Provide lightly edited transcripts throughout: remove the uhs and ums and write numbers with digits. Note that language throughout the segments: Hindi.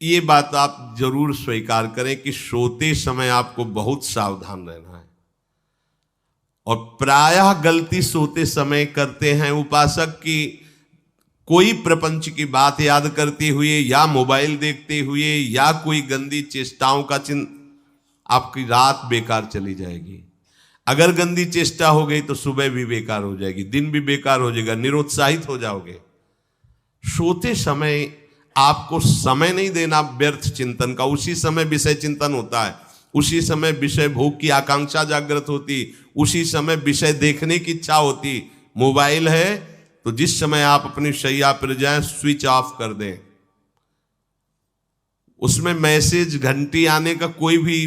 ये बात आप जरूर स्वीकार करें कि सोते समय आपको बहुत सावधान रहना है। और प्रायः गलती सोते समय करते हैं उपासक की, कोई प्रपंच की बात याद करते हुए या मोबाइल देखते हुए या कोई गंदी चेष्टाओं का आपकी रात बेकार चली जाएगी। अगर गंदी चेष्टा हो गई तो सुबह भी बेकार हो जाएगी, दिन भी बेकार हो जाएगा, निरुत्साहित हो जाओगे। सोते समय आपको समय नहीं देना व्यर्थ चिंतन का। उसी समय विषय चिंतन होता है, उसी समय विषय भोग की आकांक्षा जागृत होती, उसी समय विषय देखने की इच्छा होती। मोबाइल है तो जिस समय आप अपनी शैया पर जाएं स्विच ऑफ कर दें। उसमें मैसेज घंटी आने का कोई भी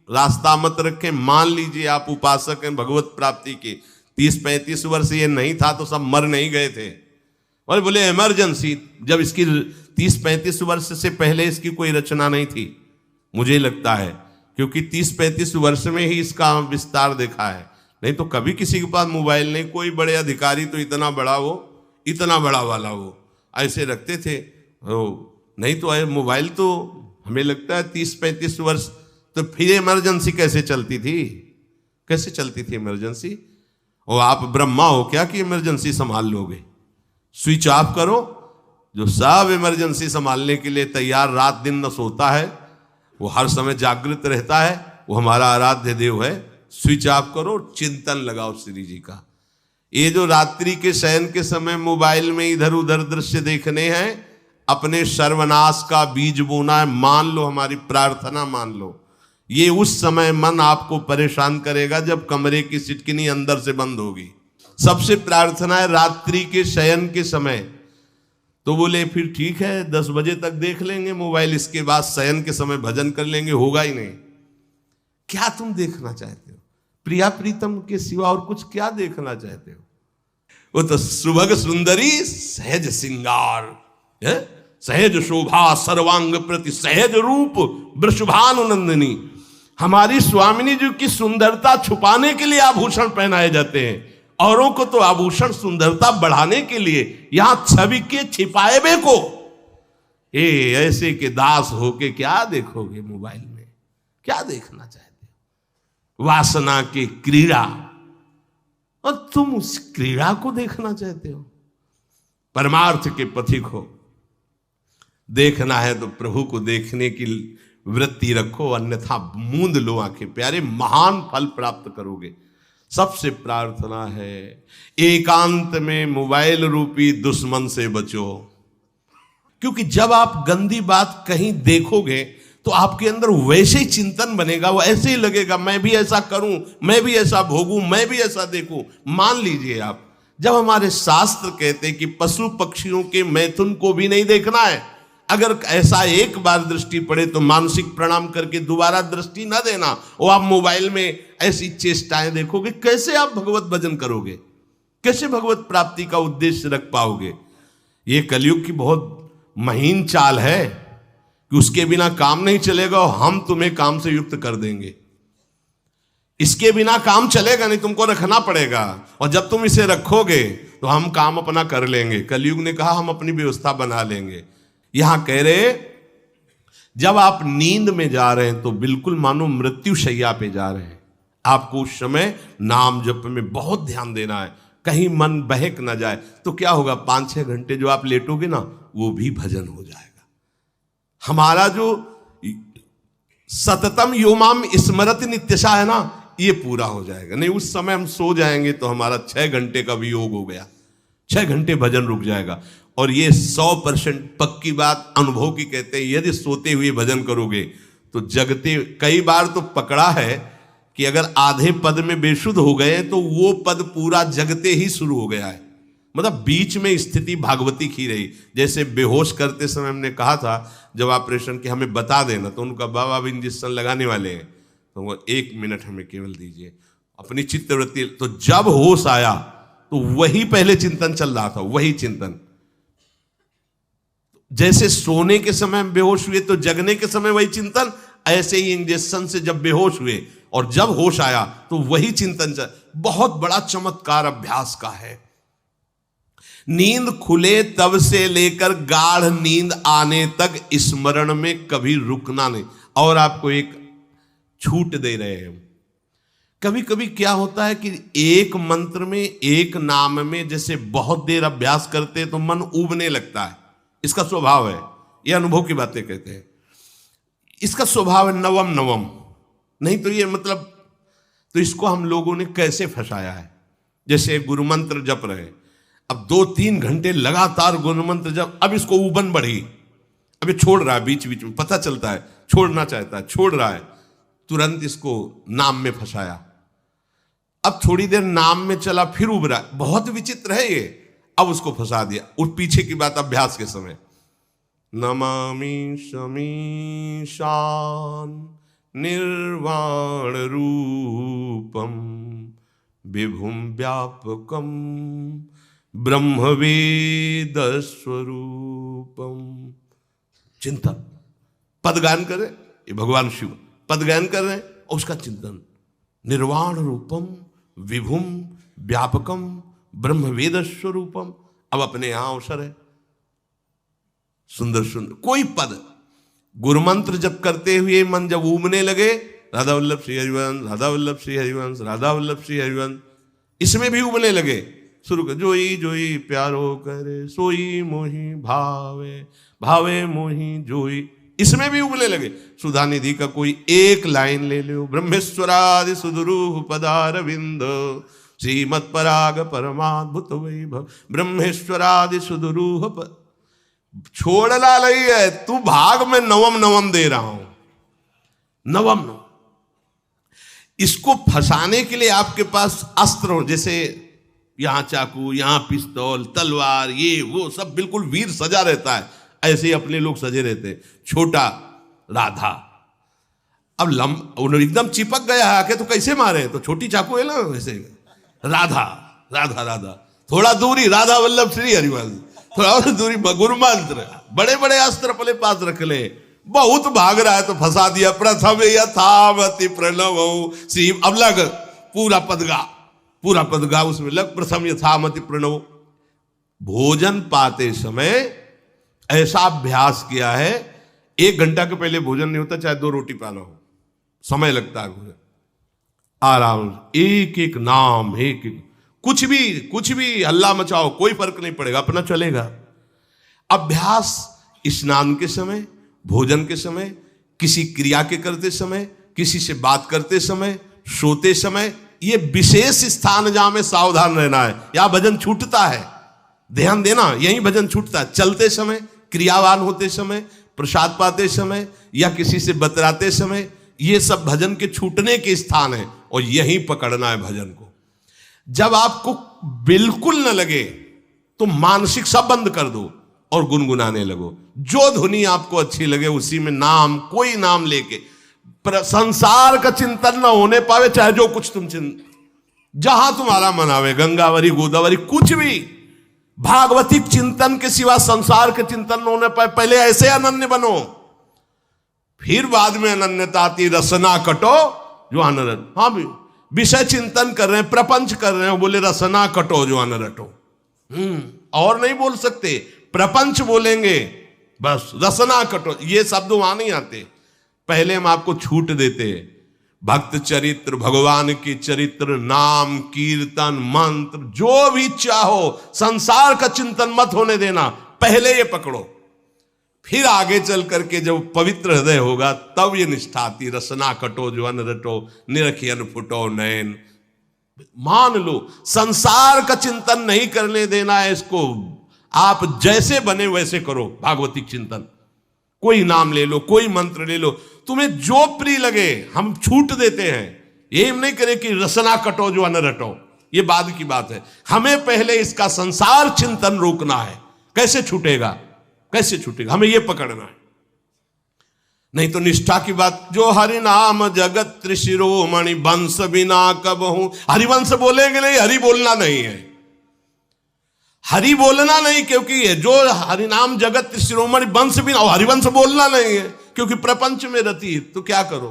रास्ता मत रखें। मान लीजिए आप उपासक हैं भगवत प्राप्ति के, 30-35 वर्ष ये नहीं था तो सब मर नहीं गए थे। और बोले इमरजेंसी, जब इसकी 30-35 वर्ष से पहले इसकी कोई रचना नहीं थी, मुझे लगता है, क्योंकि 30-35 वर्ष में ही इसका विस्तार देखा है। नहीं तो कभी किसी के पास मोबाइल नहीं। कोई बड़े अधिकारी तो इतना बड़ा वो, इतना बड़ा वाला वो ऐसे रखते थे। नहीं तो मोबाइल तो हमें लगता है 30-35 वर्ष। तो फिर इमरजेंसी कैसे चलती थी? कैसे चलती थी इमरजेंसी? और आप ब्रह्मा हो क्या कि इमरजेंसी संभाल लोगे? स्विच ऑफ करो। जो सब इमरजेंसी संभालने के लिए तैयार, रात दिन न सोता है, वो हर समय जागृत रहता है, वो हमारा आराध्य देव है। स्विच ऑफ करो, चिंतन लगाओ श्री जी का। ये जो रात्रि के शयन के समय मोबाइल में इधर उधर दृश्य देखने हैं, अपने सर्वनाश का बीज बोना है। मान लो, हमारी प्रार्थना मान लो, ये उस समय मन आपको परेशान करेगा जब कमरे की सिटकिनी अंदर से बंद होगी। सबसे प्रार्थना है रात्रि के शयन के समय। तो बोले फिर ठीक है 10 बजे तक देख लेंगे मोबाइल, इसके बाद शयन के समय भजन कर लेंगे। होगा ही नहीं। क्या तुम देखना चाहते हो? प्रिया प्रीतम के सिवा और कुछ क्या देखना चाहते हो? वो तो सुभग सुंदरी सहज सिंगार, सहज शोभा सर्वांग प्रति सहज रूप वृषभानुनंदिनी। हमारी स्वामिनी जी की सुंदरता छुपाने के लिए आभूषण पहनाए जाते हैं, औरों को तो आभूषण सुंदरता बढ़ाने के लिए। यहां छवि के छिपाए बे को ऐसे के दास होके क्या देखोगे मोबाइल में? क्या देखना चाहते हो? वासना की क्रीड़ा, और तुम उस क्रीड़ा को देखना चाहते हो। परमार्थ के पथिक हो। देखना है तो प्रभु को देखने की वृत्ति रखो, अन्यथा मूंद लो आंखें। प्यारे, महान फल प्राप्त करोगे। सबसे प्रार्थना है एकांत में मोबाइल रूपी दुश्मन से बचो। क्योंकि जब आप गंदी बात कहीं देखोगे तो आपके अंदर वैसे ही चिंतन बनेगा, वो ऐसे ही लगेगा मैं भी ऐसा करूं, मैं भी ऐसा भोगूं, मैं भी ऐसा देखूं। मान लीजिए आप, जब हमारे शास्त्र कहते हैं कि पशु पक्षियों के मैथुन को भी नहीं देखना है, अगर ऐसा एक बार दृष्टि पड़े तो मानसिक प्रणाम करके दोबारा दृष्टि ना देना। और आप मोबाइल में ऐसी चेष्टाएं देखोगे, कैसे आप भगवत भजन करोगे? कैसे भगवत प्राप्ति का उद्देश्य रख पाओगे? ये कलयुग की बहुत महीन चाल है कि उसके बिना काम नहीं चलेगा और हम तुम्हें काम से युक्त कर देंगे। इसके बिना काम चलेगा नहीं, तुमको रखना पड़ेगा। और जब तुम इसे रखोगे तो हम काम अपना कर लेंगे। कलयुग ने कहा हम अपनी व्यवस्था बना लेंगे। यहां कह रहे जब आप नींद में जा रहे हैं तो बिल्कुल मानो मृत्यु शैया पे जा रहे हैं। आपको उस समय नाम जप में बहुत ध्यान देना है, कहीं मन बहक ना जाए। तो क्या होगा, 5-6 घंटे जो आप लेटोगे ना, वो भी भजन हो जाएगा। हमारा जो सततम योमाम स्मरति नित्यशा है ना, ये पूरा हो जाएगा। नहीं, उस समय हम सो जाएंगे तो हमारा 6 घंटे का वियोग हो गया, 6 घंटे भजन रुक जाएगा। और ये 100% पक्की बात अनुभव की कहते हैं। यदि सोते हुए भजन करोगे तो जगते, कई बार तो पकड़ा है कि अगर आधे पद में बेशुद्ध हो गए तो वो पद पूरा जगते ही शुरू हो गया है। मतलब बीच में स्थिति भागवती की रही। जैसे बेहोश करते समय हमने कहा था जब ऑपरेशन के हमें बता देना, तो उनका बाबा अब इंजेक्शन लगाने वाले हैं तो वो 1 मिनट हमें केवल दीजिए, अपनी चित्तवृत्ति। तो जब होश आया तो वही पहले चिंतन चल रहा था, वही चिंतन। जैसे सोने के समय बेहोश हुए तो जगने के समय वही चिंतन, ऐसे ही इंजेक्शन से जब बेहोश हुए और जब होश आया तो वही चिंतन चल। बहुत बड़ा चमत्कार अभ्यास का है। नींद खुले तब से लेकर गाढ़ नींद आने तक स्मरण में कभी रुकना नहीं। और आपको एक छूट दे रहे हैं। कभी कभी क्या होता है कि एक मंत्र में, एक नाम में जैसे बहुत देर अभ्यास करते हैं तो मन उबने लगता है। इसका स्वभाव है, ये अनुभव की बातें कहते हैं। इसका स्वभाव है नवम नवम, नहीं तो ये मतलब, तो इसको हम लोगों ने कैसे फंसाया है। जैसे गुरु मंत्र जप रहे, अब 2-3 घंटे लगातार गुरु मंत्र जप, अब इसको उबन बढ़ी, अब ये छोड़ रहा है, बीच बीच में पता चलता है छोड़ना चाहता है, छोड़ रहा है, तुरंत इसको नाम में फंसाया। अब थोड़ी देर नाम में चला, फिर उब रहा है, बहुत विचित्र है ये। अब उसको फंसा दिया। उस पीछे की बात अभ्यास के समय, नमामि शमीशान निर्वाण रूपम विभुम व्यापकम ब्रह्मवेद स्वरूपम। चिंतन, पदगान करे, ये भगवान शिव पदगान कर रहे हैं और उसका चिंतन, निर्वाण रूपम विभुम व्यापकम ब्रह्मवेद स्वरूपम। अब अपने यहां अवसर है, सुंदर सुंदर कोई पद गुरुमंत्र जब करते हुए मन जब उबने लगे, राधा वल्लभ श्री हरिवंश, राधा वल्लभ श्री हरिवंश, राधा वल्लभ श्री हरिवंश, इसमें भी उबने लगे, शुरू कर, जोई जोई प्यारो करे सोई मोही भावे, भावे मोही जोई, इसमें भी उबने लगे। सुधा निधि का कोई एक लाइन ले लो, ब्रह्मेश्वरादि सुदुरूह पदारविंद श्रीमत् पराग परमाद्भुत वैभव, ब्रह्मेश्वरादि सुदुरूह छोड़ना नहीं है, तू भाग में नवम नवम दे रहा हूं, नवम नवम। इसको फंसाने के लिए आपके पास अस्त्र हो, जैसे यहां चाकू, यहां पिस्तौल, तलवार, ये वो सब बिल्कुल वीर सजा रहता है, ऐसे ही अपने लोग सजे रहते। छोटा राधा, अब एकदम चिपक गया है आके, तो कैसे मारे, तो छोटी चाकू है ना वैसे, राधा राधा राधा, थोड़ा दूरी राधा वल्लभ श्री हरिवंश, थोड़ा और दूरी गुरु मंत्र, बड़े बड़े अस्त्र अपने पास रख ले। बहुत भाग रहा है तो फंसा दिया। प्रथम यथावति प्रणव श्री, अब लग पूरा पदगा, पूरा पदगा उसमें लग, प्रथम यथामति प्रणव। भोजन पाते समय ऐसा अभ्यास किया है, 1 घंटा के पहले भोजन नहीं होता, चाहे 2 रोटी पाना हो, समय लगता है। आराम, एक एक नाम, एक एक, कुछ भी हल्ला मचाओ, कोई फर्क नहीं पड़ेगा, अपना चलेगा। अभ्यास स्नान के समय, भोजन के समय, किसी क्रिया के करते समय, किसी से बात करते समय, सोते समय, ये विशेष स्थान जहां में सावधान रहना है। यहां भजन छूटता है, ध्यान देना, यही भजन छूटता है। चलते समय, क्रियावान होते समय, प्रसाद पाते समय या किसी से बतराते समय, ये सब भजन के छूटने के स्थान है और यहीं पकड़ना है भजन को। जब आपको बिल्कुल न लगे तो मानसिक सब बंद कर दो और गुनगुनाने लगो। जो धुनी आपको अच्छी लगे उसी में नाम, कोई नाम लेके, संसार का चिंतन न होने पावे, चाहे जो कुछ तुम जहां तुम्हारा मन आवे, गंगावरी गोदावरी, कुछ भी भागवतिक चिंतन के सिवा संसार के चिंतन न होने पाए। पहले ऐसे अनन्य बनो, फिर बाद में अनन्यता आती, रसना कटो जो अनरट। हाँ भी विषय चिंतन कर रहे हैं, प्रपंच कर रहे हैं, बोले रसना कटो जो अनरटो। और नहीं बोल सकते, प्रपंच बोलेंगे बस, रसना कटो, ये शब्द वहां नहीं आते। पहले हम आपको छूट देते, भक्त चरित्र, भगवान की चरित्र, नाम, कीर्तन, मंत्र, जो भी चाहो, संसार का चिंतन मत होने देना, पहले ये पकड़ो। फिर आगे चल करके जब पवित्र हृदय होगा तब ये निष्ठा आती, रसना कटो जो अन रटो, निरखियन फुटो नयन। मान लो संसार का चिंतन नहीं करने देना है इसको, आप जैसे बने वैसे करो भागवतिक चिंतन। कोई नाम ले लो, कोई मंत्र ले लो, तुम्हें जो प्रिय लगे, हम छूट देते हैं। ये हम नहीं करें कि रसना कटो जो अन रटो, ये बाद की बात है। हमें पहले इसका संसार चिंतन रोकना है। कैसे छूटेगा, कैसे छूटेगा, हमें यह पकड़ना है। नहीं तो निष्ठा की बात, जो हरि नाम जगत त्रिशिरोमणि वंश बिना कबहू, हरिवंश बोलेंगे नहीं, हरि बोलना नहीं है, हरि बोलना नहीं, क्योंकि जो हरि नाम जगत त्रिशिरोमणि वंश बिना, हरिवंश बोलना नहीं है क्योंकि प्रपंच में रति। तो क्या करो,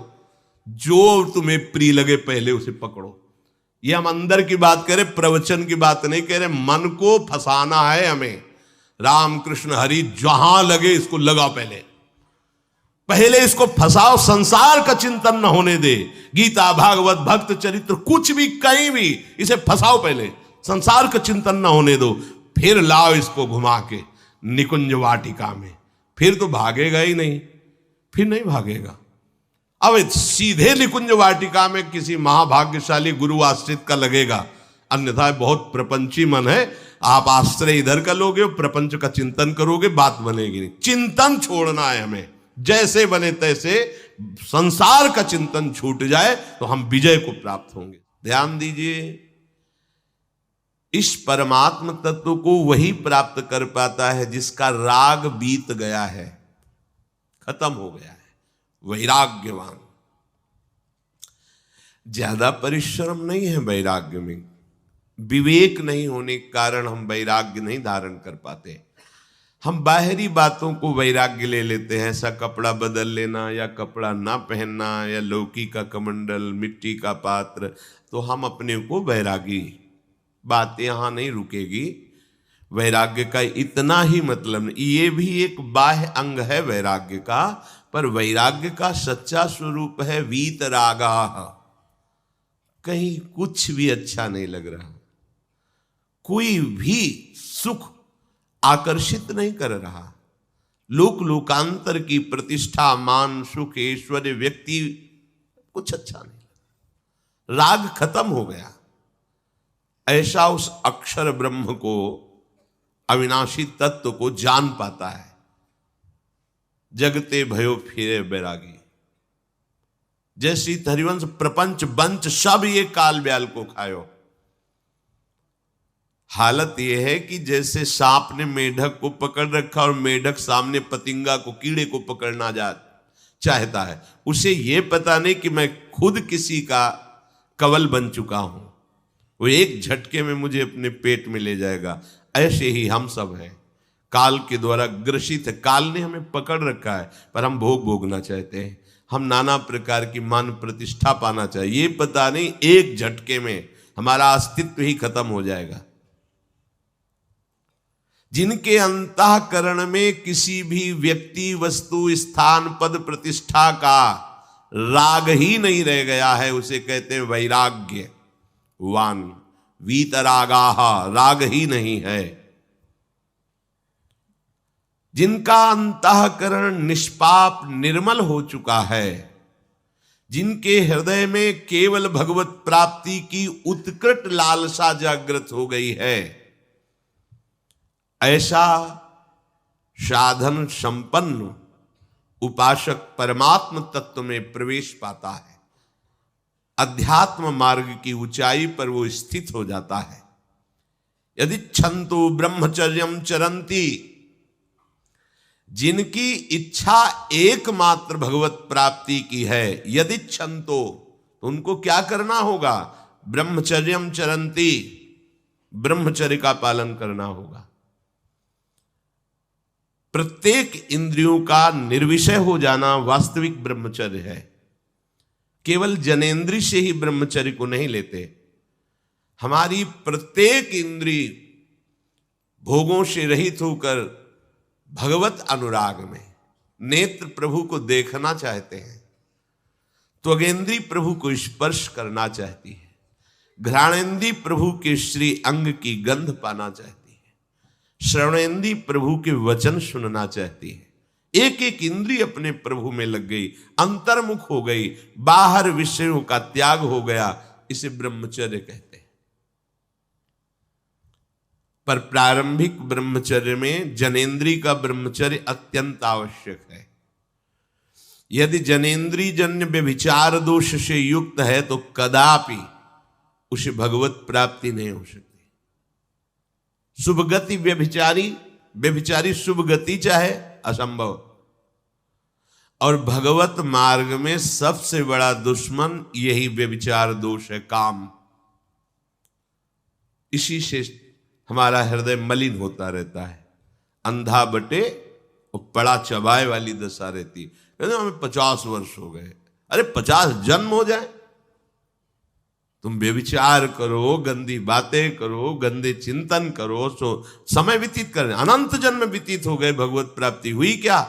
जो तुम्हें प्रिय लगे पहले उसे पकड़ो, ये हम अंदर की बात करें, प्रवचन की बात नहीं कह रहे। मन को फंसाना है हमें। राम कृष्ण हरि जहां लगे इसको लगा, पहले इसको फंसाओ, संसार का चिंतन न होने दे। गीता भागवत भक्त चरित्र कुछ भी कहीं भी इसे फंसाओ, पहले संसार का चिंतन न होने दो, फिर लाओ इसको घुमा के निकुंज वाटिका में। फिर तो भागेगा ही नहीं, फिर नहीं भागेगा। अब सीधे निकुंज वाटिका में किसी महाभाग्यशाली गुरु आश्रित का लगेगा, अन्यथा बहुत प्रपंची मन है। आप आश्रय इधर का लोगे, प्रपंच का चिंतन करोगे, बात बनेगी नहीं। चिंतन छोड़ना है हमें, जैसे बने तैसे संसार का चिंतन छूट जाए तो हम विजय को प्राप्त होंगे। ध्यान दीजिए, इस परमात्म तत्व को वही प्राप्त कर पाता है जिसका राग बीत गया है, खत्म हो गया है, वैराग्यवान। ज्यादा परिश्रम नहीं है वैराग्य में। विवेक नहीं होने के कारण हम वैराग्य नहीं धारण कर पाते। हम बाहरी बातों को वैराग्य ले लेते हैं, ऐसा कपड़ा बदल लेना या कपड़ा ना पहनना या लौकी का कमंडल, मिट्टी का पात्र, तो हम अपने को वैरागी। बात यहां नहीं रुकेगी। वैराग्य का इतना ही मतलब नहीं, ये भी एक बाह्य अंग है वैराग्य का, पर वैराग्य का सच्चा स्वरूप है वीतरागा। कहीं कुछ भी अच्छा नहीं लग रहा, कोई भी सुख आकर्षित नहीं कर रहा, लोक लोकांतर की प्रतिष्ठा, मान, सुख, ऐश्वर्य, व्यक्ति, कुछ अच्छा नहीं। राग खत्म हो गया। ऐसा उस अक्षर ब्रह्म को, अविनाशी तत्व को जान पाता है। जगते भयो फिरे बैरागी। जैसी हरिवंश प्रपंच बंच सब ये काल ब्याल को खायो। हालत यह है कि जैसे सांप ने मेढक को पकड़ रखा और मेढक सामने पतिंगा को, कीड़े को पकड़ना चाहता है। उसे यह पता नहीं कि मैं खुद किसी का कवल बन चुका हूं, वो एक झटके में मुझे अपने पेट में ले जाएगा। ऐसे ही हम सब हैं, काल के द्वारा ग्रसित है। काल ने हमें पकड़ रखा है, पर हम भोग भोगना चाहते हैं। हम नाना प्रकार की मान प्रतिष्ठा पाना चाहिए, ये पता नहीं एक झटके में हमारा अस्तित्व ही खत्म हो जाएगा। जिनके अंतःकरण में किसी भी व्यक्ति, वस्तु, स्थान, पद, प्रतिष्ठा का राग ही नहीं रह गया है, उसे कहते हैं वैराग्यवान। वीतरागाः, राग ही नहीं है। जिनका अंतःकरण निष्पाप निर्मल हो चुका है, जिनके हृदय में केवल भगवत प्राप्ति की उत्कट लालसा जागृत हो गई है, ऐसा साधन संपन्न उपासक परमात्म तत्व में प्रवेश पाता है। अध्यात्म मार्ग की ऊंचाई पर वो स्थित हो जाता है। यदि छंतु ब्रह्मचर्यम चरंती, जिनकी इच्छा एकमात्र भगवत प्राप्ति की है, यदि छंतो, तो उनको क्या करना होगा? ब्रह्मचर्यम चरंती, ब्रह्मचर्य का पालन करना होगा। प्रत्येक इंद्रियों का निर्विषय हो जाना वास्तविक ब्रह्मचर्य है। केवल जनेंद्रिय से ही ब्रह्मचर्य को नहीं लेते। हमारी प्रत्येक इंद्री भोगों से रहित होकर भगवत अनुराग में, नेत्र प्रभु को देखना चाहते हैं, त्वगेंद्री प्रभु को स्पर्श करना चाहती है, घ्राणेंद्री प्रभु के श्री अंग की गंध पाना चाहती है, श्रवणेंद्री प्रभु के वचन सुनना चाहती है। एक एक इंद्री अपने प्रभु में लग गई, अंतर्मुख हो गई, बाहर विषयों का त्याग हो गया। इसे ब्रह्मचर्य कहते हैं। पर प्रारंभिक ब्रह्मचर्य में जनेंद्री का ब्रह्मचर्य अत्यंत आवश्यक है। यदि जनेंद्री जन्य व्यभिचार दोष से युक्त है तो कदापि उसे भगवत प्राप्ति नहीं हो सकती। शुभ गति व्यभिचारी शुभ गति चाहे असंभव। और भगवत मार्ग में सबसे बड़ा दुश्मन यही व्यभिचार दोष है, काम। इसी से हमारा हृदय मलिन होता रहता है, अंधा बटे और पड़ा चबाए वाली दशा रहती। कहते हमें 50 वर्ष हो गए। अरे 50 जन्म हो जाए तुम व्यभिचार करो, गंदी बातें करो, गंदे चिंतन करो, सो समय व्यतीत कर, अनंत जन्म व्यतीत हो गए, भगवत प्राप्ति हुई क्या?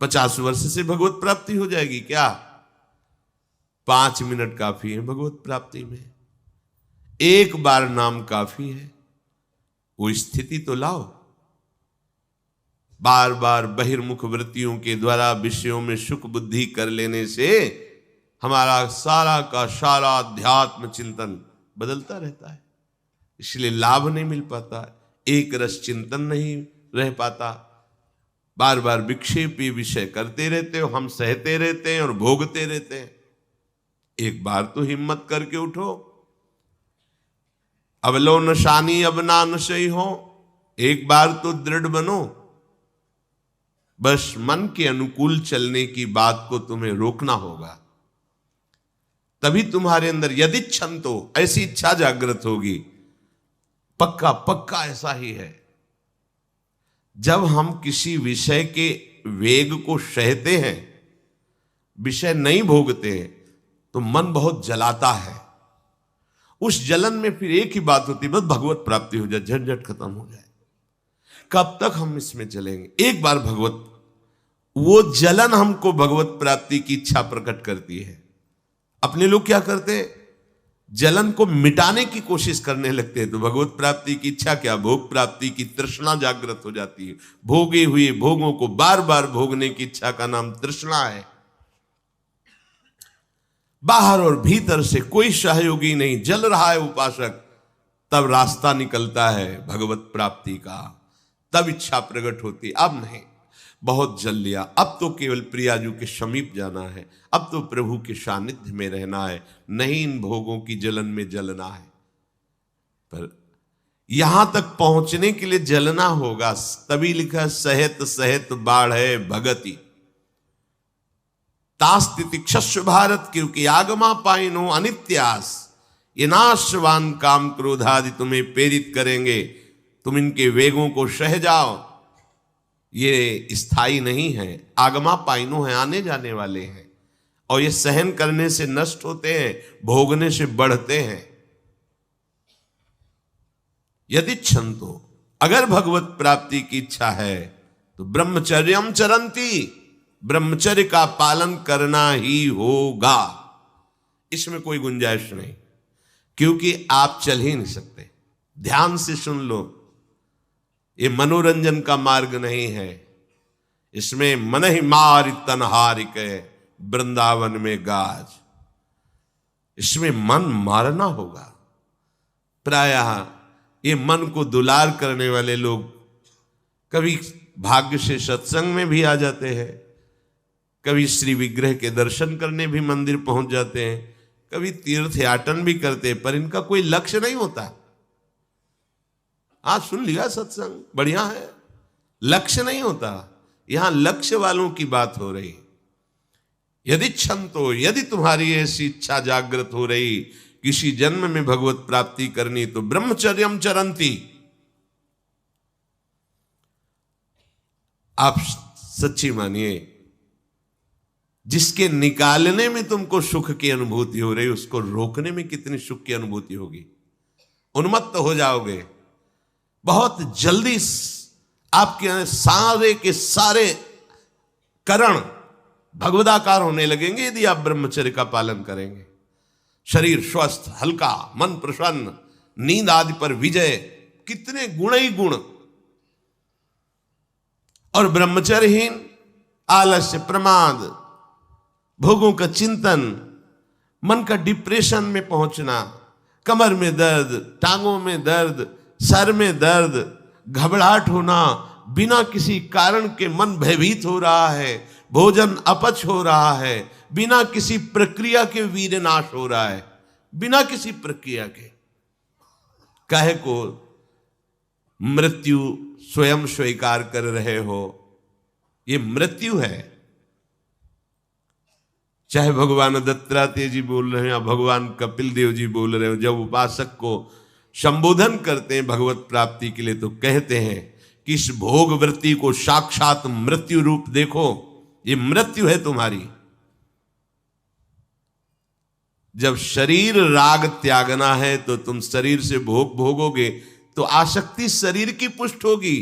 50 वर्ष से भगवत प्राप्ति हो जाएगी क्या? 5 मिनट काफी है भगवत प्राप्ति में, एक बार नाम काफी है। वो स्थिति तो लाओ। बार बार बहिर्मुख वृत्तियों के द्वारा विषयों में सुख बुद्धि कर लेने से हमारा सारा का सारा अध्यात्म चिंतन बदलता रहता है, इसलिए लाभ नहीं मिल पाता, एक रस चिंतन नहीं रह पाता। बार बार विक्षेपी विषय करते रहते हो, हम सहते रहते हैं और भोगते रहते हैं। एक बार तो हिम्मत करके उठो, अब लो नशानी अब ना नशई हो, एक बार तो दृढ़ बनो। बस मन के अनुकूल चलने की बात को तुम्हें रोकना होगा, तभी तुम्हारे अंदर यदि क्षण तो ऐसी इच्छा जागृत होगी। पक्का पक्का ऐसा ही है। जब हम किसी विषय के वेग को सहते हैं, विषय नहीं भोगते हैं, तो मन बहुत जलाता है। उस जलन में फिर एक ही बात होती है, बस भगवत प्राप्ति हो जाए, झंझट खत्म हो जाए। कब तक हम इसमें चलेंगे? एक बार भगवत, वो जलन हमको भगवत प्राप्ति की इच्छा प्रकट करती है। अपने लोग क्या करते हैं, जलन को मिटाने की कोशिश करने लगते हैं, तो भगवत प्राप्ति की इच्छा क्या, भोग प्राप्ति की तृष्णा जागृत हो जाती है। भोगे हुए भोगों को बार बार भोगने की इच्छा का नाम तृष्णा है। बाहर और भीतर से कोई सहयोगी नहीं, जल रहा है उपासक, तब रास्ता निकलता है भगवत प्राप्ति का, तब इच्छा प्रकट होती। अब नहीं, बहुत जल लिया, अब तो केवल प्रियाजू के समीप जाना है, अब तो प्रभु के सानिध्य में रहना है, नहीं इन भोगों की जलन में जलना है। पर यहां तक पहुंचने के लिए जलना होगा, तभी लिखा सहित सहित बाढ़ भगति तास्तितिक्षस्व भारत, क्योंकि आगमा पाइनो अनित्यास, ये नाशवान काम क्रोधादि तुम्हें प्रेरित करेंगे, तुम इनके वेगों को सह जाओ, ये स्थायी नहीं है। आगमा पाइनो है, आने जाने वाले हैं, और ये सहन करने से नष्ट होते हैं, भोगने से बढ़ते हैं। यदि क्षंतो, अगर भगवत प्राप्ति की इच्छा है तो ब्रह्मचर्यम चरंती, ब्रह्मचर्य का पालन करना ही होगा, इसमें कोई गुंजाइश नहीं, क्योंकि आप चल ही नहीं सकते। ध्यान से सुन लो, ये मनोरंजन का मार्ग नहीं है, इसमें मन ही मार तनहारिक वृंदावन में गाज, इसमें मन मारना होगा। प्रायः ये मन को दुलार करने वाले लोग कभी भाग्य से सत्संग में भी आ जाते हैं, कभी श्री विग्रह के दर्शन करने भी मंदिर पहुंच जाते हैं, कभी तीर्थ याटन भी करते हैं, पर इनका कोई लक्ष्य नहीं होता। आज सुन लिया सत्संग, बढ़िया है, लक्ष्य नहीं होता। यहां लक्ष्य वालों की बात हो रही। यदि क्षण तो, यदि तुम्हारी ऐसी इच्छा जागृत हो रही किसी जन्म में भगवत प्राप्ति करनी, तो ब्रह्मचर्यम चरंती, आप सच्ची मानिए, जिसके निकालने में तुमको सुख की अनुभूति हो रही, उसको रोकने में कितनी सुख की अनुभूति होगी। उन्मत्त हो जाओगे, बहुत जल्दी आपके सारे के सारे करण भगवदाकार होने लगेंगे यदि आप ब्रह्मचर्य का पालन करेंगे। शरीर स्वस्थ, हल्का, मन प्रसन्न, नींद आदि पर विजय, कितने गुण ही गुण। और ब्रह्मचर्यहीन आलस्य, प्रमाद, भोगों का चिंतन, मन का डिप्रेशन में पहुंचना, कमर में दर्द, टांगों में दर्द, सर में दर्द, घबराहट होना, बिना किसी कारण के मन भयभीत हो रहा है, भोजन अपच हो रहा है, बिना किसी प्रक्रिया के वीर नाश हो रहा है, बिना किसी प्रक्रिया के। काहे को मृत्यु स्वयं स्वीकार कर रहे हो, ये मृत्यु है। चाहे भगवान दत्तात्रेय जी बोल रहे हैं या भगवान कपिल देव जी बोल रहे हो, जब उपासक को संबोधन करते हैं भगवत प्राप्ति के लिए, तो कहते हैं कि इस भोग वृत्ति को साक्षात मृत्यु रूप देखो, ये मृत्यु है तुम्हारी। जब शरीर राग त्यागना है तो तुम शरीर से भोग भोगोगे तो आसक्ति शरीर की पुष्ट होगी,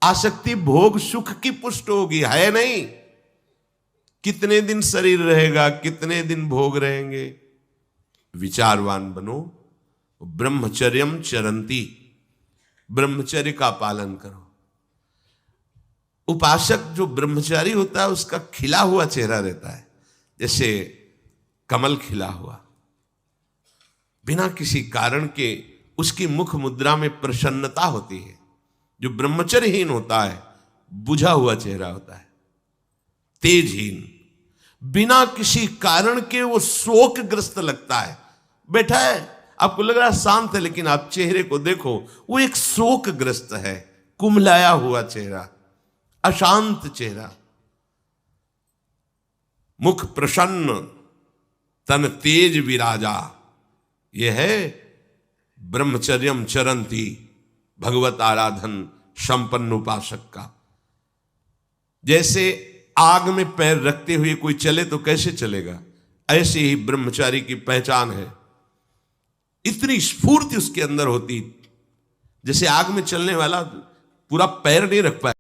आसक्ति भोग सुख की पुष्ट होगी, है नहीं। कितने दिन शरीर रहेगा, कितने दिन भोग रहेंगे। विचारवान बनो, ब्रह्मचर्यम चरंती, ब्रह्मचर्य का पालन करो। उपासक जो ब्रह्मचारी होता है उसका खिला हुआ चेहरा रहता है, जैसे कमल खिला हुआ, बिना किसी कारण के उसकी मुख मुद्रा में प्रसन्नता होती है। जो ब्रह्मचर्यहीन होता है बुझा हुआ चेहरा होता है, तेजहीन, बिना किसी कारण के वो शोकग्रस्त लगता है। बैठा है, आपको लग रहा है शांत है, लेकिन आप चेहरे को देखो, वो एक शोकग्रस्त है, कुम्हलाया हुआ चेहरा, अशांत चेहरा। मुख प्रसन्न, तन तेज विराजा, यह है ब्रह्मचर्यम चरंती, भगवत आराधन संपन्न उपासक का। जैसे आग में पैर रखते हुए कोई चले तो कैसे चलेगा, ऐसे ही ब्रह्मचारी की पहचान है। इतनी स्फूर्ति उसके अंदर होती, जैसे आग में चलने वाला पूरा पैर नहीं रख पाए